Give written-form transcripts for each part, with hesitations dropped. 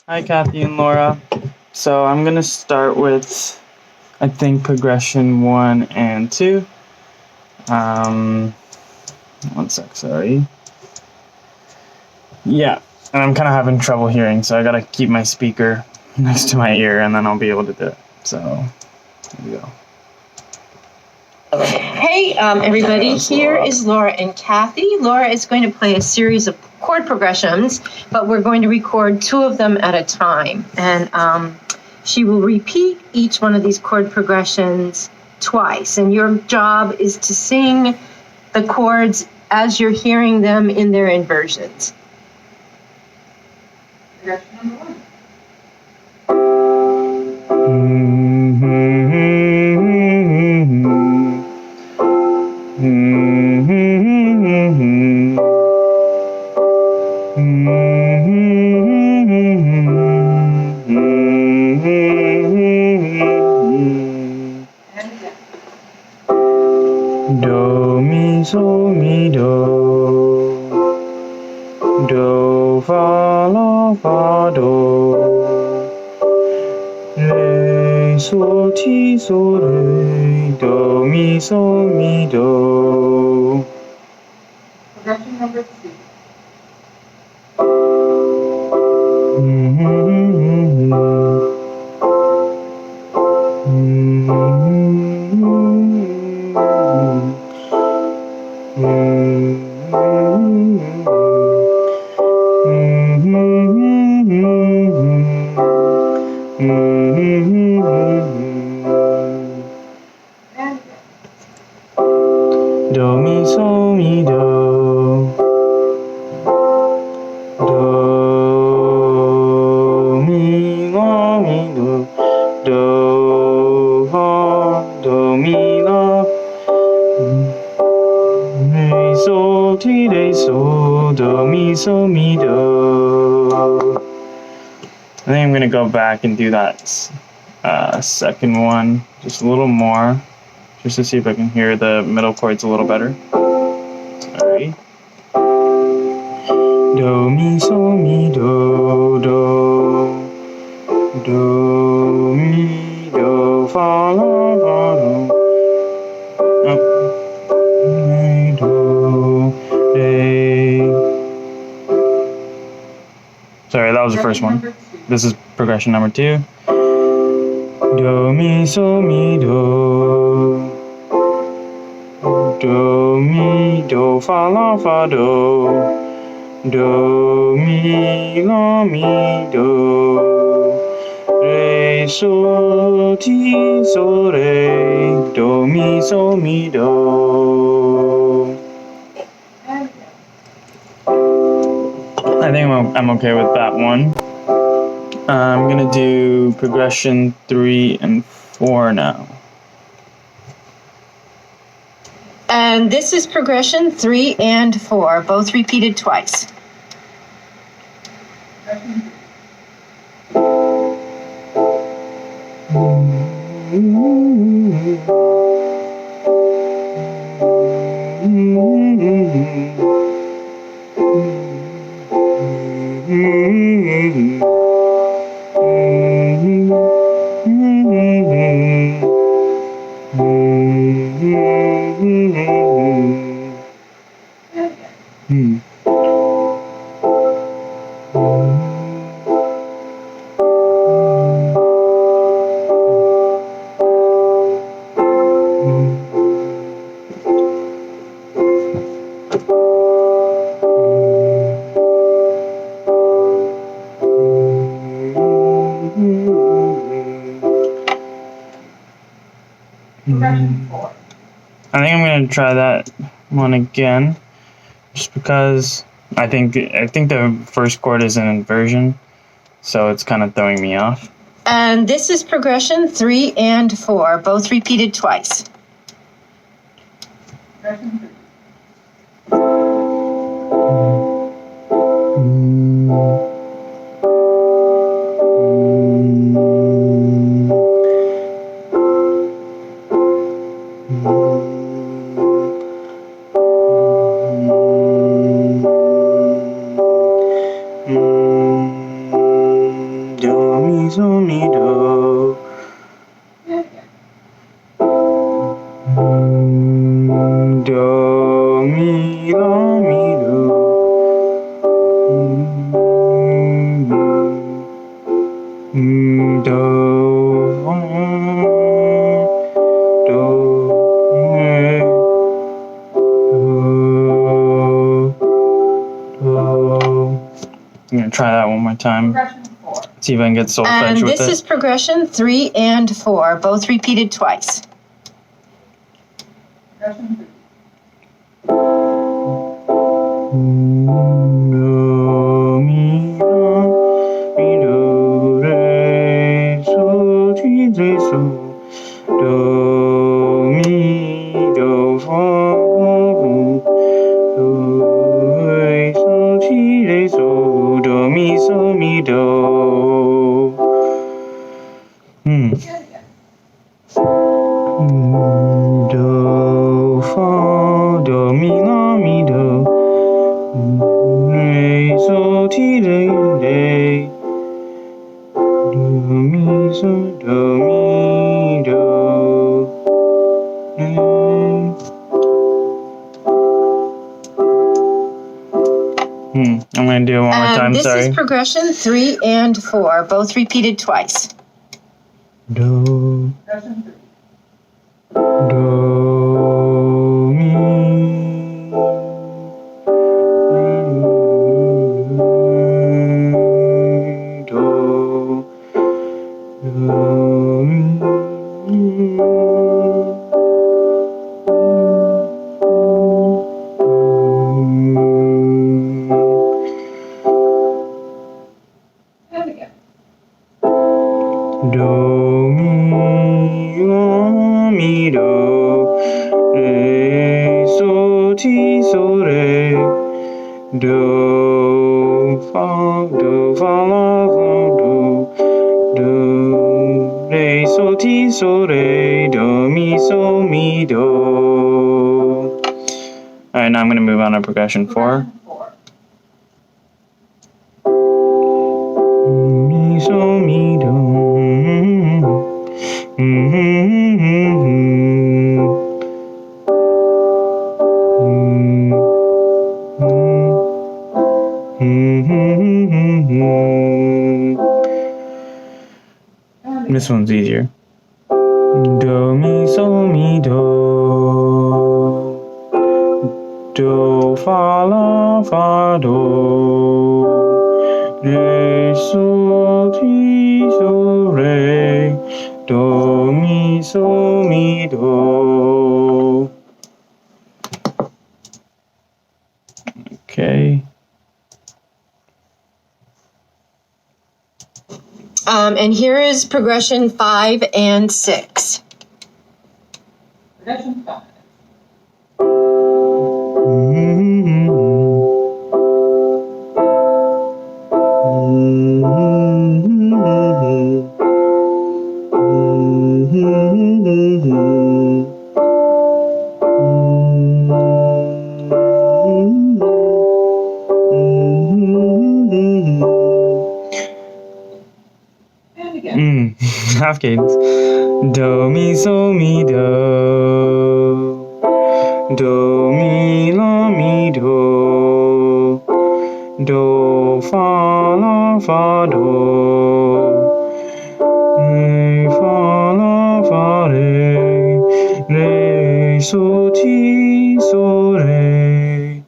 Hi, Kathy and Laura. So I'm going to start with, I think, progression 1 and 2. One sec, sorry. Yeah, and I'm kind of having trouble hearing, so I got to keep my speaker next to my ear, and then I'll be able to do it. So, here we go. Hey, everybody, here is Laura and Kathy. Laura is going to play a series of chord progressions, but we're going to record 2 of them at a time. And she will repeat each one of these chord progressions twice. And your job is to sing the chords as you're hearing them in their inversions. Progression number 1. Do, mi, so, mi, do. Do, fa, la, fa, do. Re, so, ti, so, re. Do, mi, so, mi, do. Progression number 2. Do, mi, so, mi, do. Do, mi, la, mi, do. Do, fa, do, mi, la. Re, so, ti, re, so. Do, mi, so, mi, do. I think I'm going to go back and do that second one just a little more, just to see if I can hear the middle chords a little better. Sorry. Do, mi, so, mi, do, do. Do, mi, do, fa, la, fa, do. Oh. Re, do, re. Sorry, that was the first one. This is progression number 2. Do, mi, so, mi, do. Do, mi, do, fa, la, fa, do. Do, mi, la, mi, do. Re, so, ti, so, re. Do, mi, so, mi, do. I think I'm okay with that one. I'm going to do progression 3 and 4 now. And this is progression 3 and 4, both repeated twice. I think I'm going to try that one again, just because I think the first chord is an inversion, so it's kind of throwing me off. And this is progression 3 and 4, both repeated twice. mi, so, mi, do. Do, mi, la, mi, do. Do, fa, do, re, do. I'm gonna try that one more time. See if I can get solfege And with this it. is progression 3 and 4, both repeated twice. Do, mi, la, mi, do, re, so, ti, re, so. Do, mi, do, fa, do, re, so, ti, re, so. Do, mi, so, mi, do. Do, fa, do, mi, la, mi, do. Re, so, ti, re, re. Do, mi, so, do, mi, do. Re. I'm gonna do it one more And time, this sorry. is progression 3 and 4, both repeated twice. Do, do, mi, do, do, mi. Do, mi, la, mi, do, re, so, ti, so, re. Do, fa, la, fa, do, re, so, ti, so, re. Do, mi, so, mi, do. Alright, now I'm going to move on to progression 4. Mi, so, mi, do. This one's easier. Do, mi, so, mi, do. Do, fa, la, fa, do. Re, so, ti, so, re. Do, mi, so, mi, do. Okay. And here is progression 5 and 6. Progression 5. And again. Half cadence. Do, mi, so, mi, do. Do, mi, la, mi, do. Do, fa, la, fa, do. Re, fa, la, fa, re. Re, so, ti, so, re.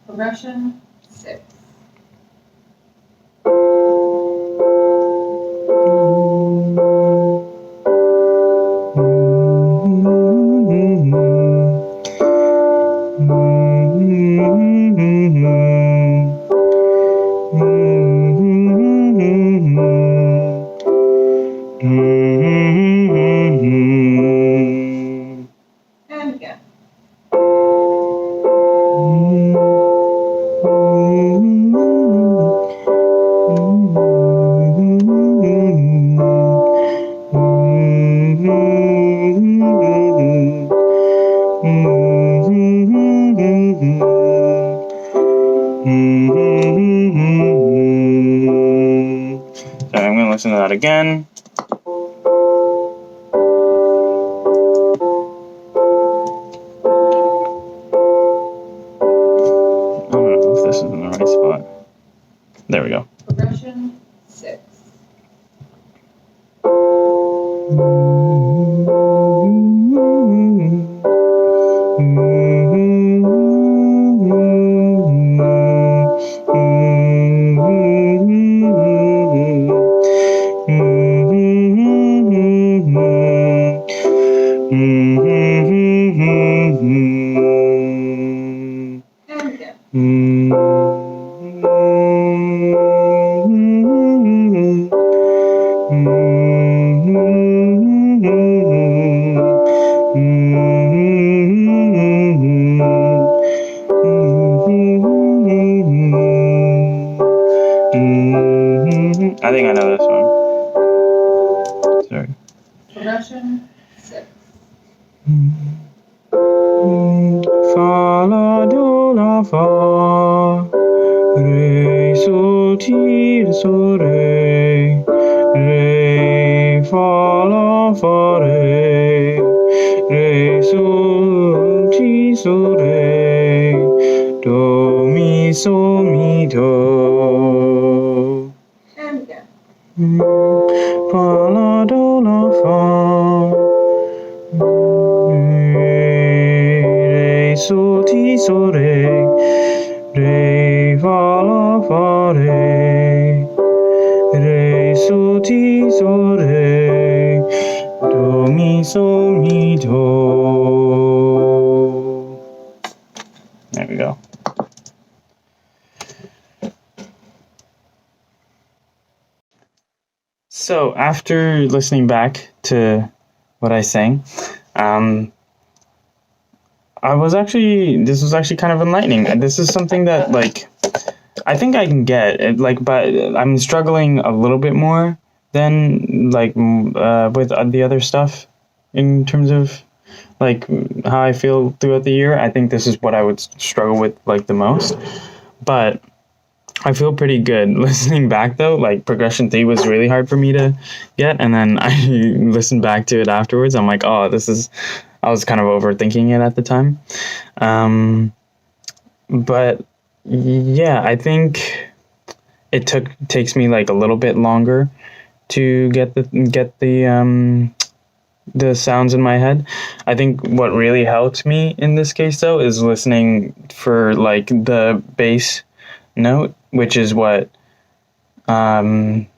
Progression 6. And again. listen to that again. I don't know if this is in the right spot. There we go. Progression 6. And again. I think I know this one. Sorry. Progression 6. Fa la do la fa, re sol ti so re, re fa la fa re, re sol ti so re, do mi so mi do. And again. Fa la do la fa, re sol ti so re, re fa la fa re, re sol ti so re, do mi so mi do. There we go. So after listening back to what I sang, this was actually kind of enlightening. This is something that I think I can get it, but I'm struggling a little bit more than with the other stuff in terms of how I feel throughout the year. I think this is what I would struggle with the most, but I feel pretty good. Listening back though, progression 3 was really hard for me to get, and then I listened back to it afterwards. I'm like, oh, I was kind of overthinking it at the time. But yeah, I think it takes me a little bit longer to get the sounds in my head. I think what really helped me in this case though is listening for the bass note, which is what Laura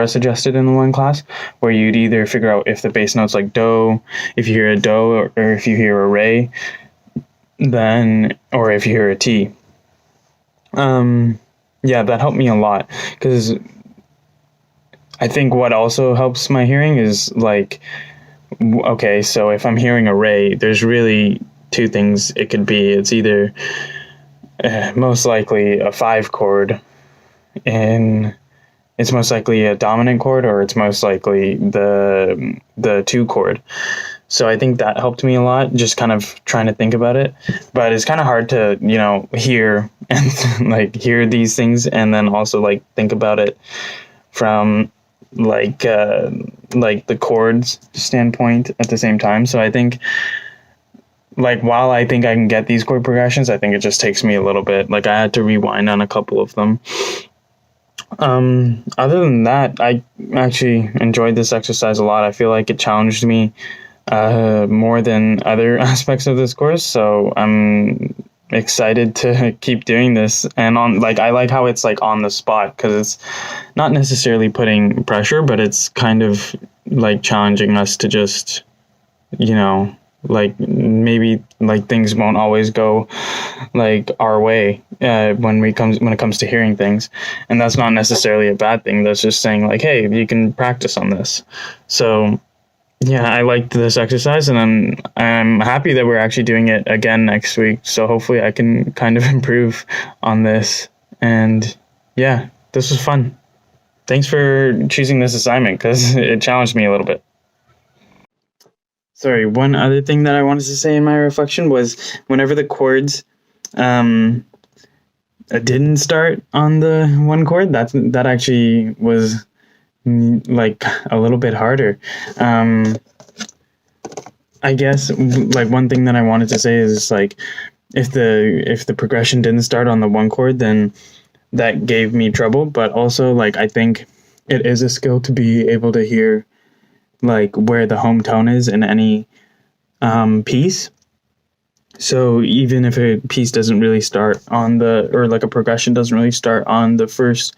suggested in the one class, where you'd either figure out if the bass note's do, if you hear a do, or if you hear a re, or if you hear a T. Yeah, that helped me a lot, because I think what also helps my hearing is okay, so if I'm hearing a re, there's really two things it could be. It's either most likely a 5 chord, and it's most likely a dominant chord, or it's most likely the 2 chord. So I think that helped me a lot, just kind of trying to think about it. But it's kind of hard to, hear and hear these things and then also think about it from the chords standpoint at the same time. So I think while I think I can get these chord progressions, I think it just takes me a little bit. I had to rewind on a couple of them. Other than that, I actually enjoyed this exercise a lot. I feel like it challenged me more than other aspects of this course, so I'm excited to keep doing this. And I like how it's on the spot, because it's not necessarily putting pressure, but it's kind of challenging us to just maybe things won't always go our way when it comes to hearing things, and that's not necessarily a bad thing. That's just saying hey, you can practice on this. So yeah, I liked this exercise, and I'm happy that we're actually doing it again next week. So hopefully I can kind of improve on this. And yeah, this was fun. Thanks for choosing this assignment, because it challenged me a little bit. Sorry, one other thing that I wanted to say in my reflection was whenever the chords didn't start on the one chord, that actually was like a little bit harder. I guess like one thing that I wanted to say is like if the progression didn't start on the one chord, then that gave me trouble. But also like I think it is a skill to be able to hear like where the home tone is in any piece. So even if a piece doesn't really start on or like a progression doesn't really start on the first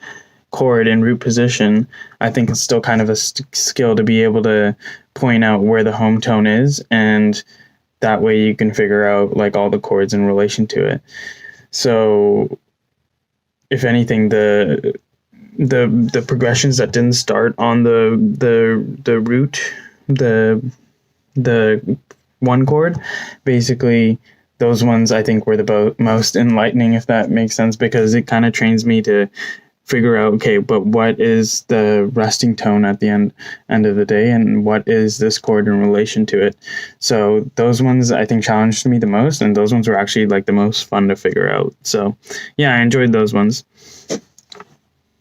chord in root position, I think it's still kind of a skill to be able to point out where the home tone is, and that way you can figure out like all the chords in relation to it. So if anything, the progressions that didn't start on the root, the one chord, basically those ones I think were the most enlightening, if that makes sense, because it kind of trains me to figure out, okay, but what is the resting tone at the end of the day, and what is this chord in relation to it? So those ones I think challenged me the most, and those ones were actually like the most fun to figure out. So yeah, I enjoyed those ones.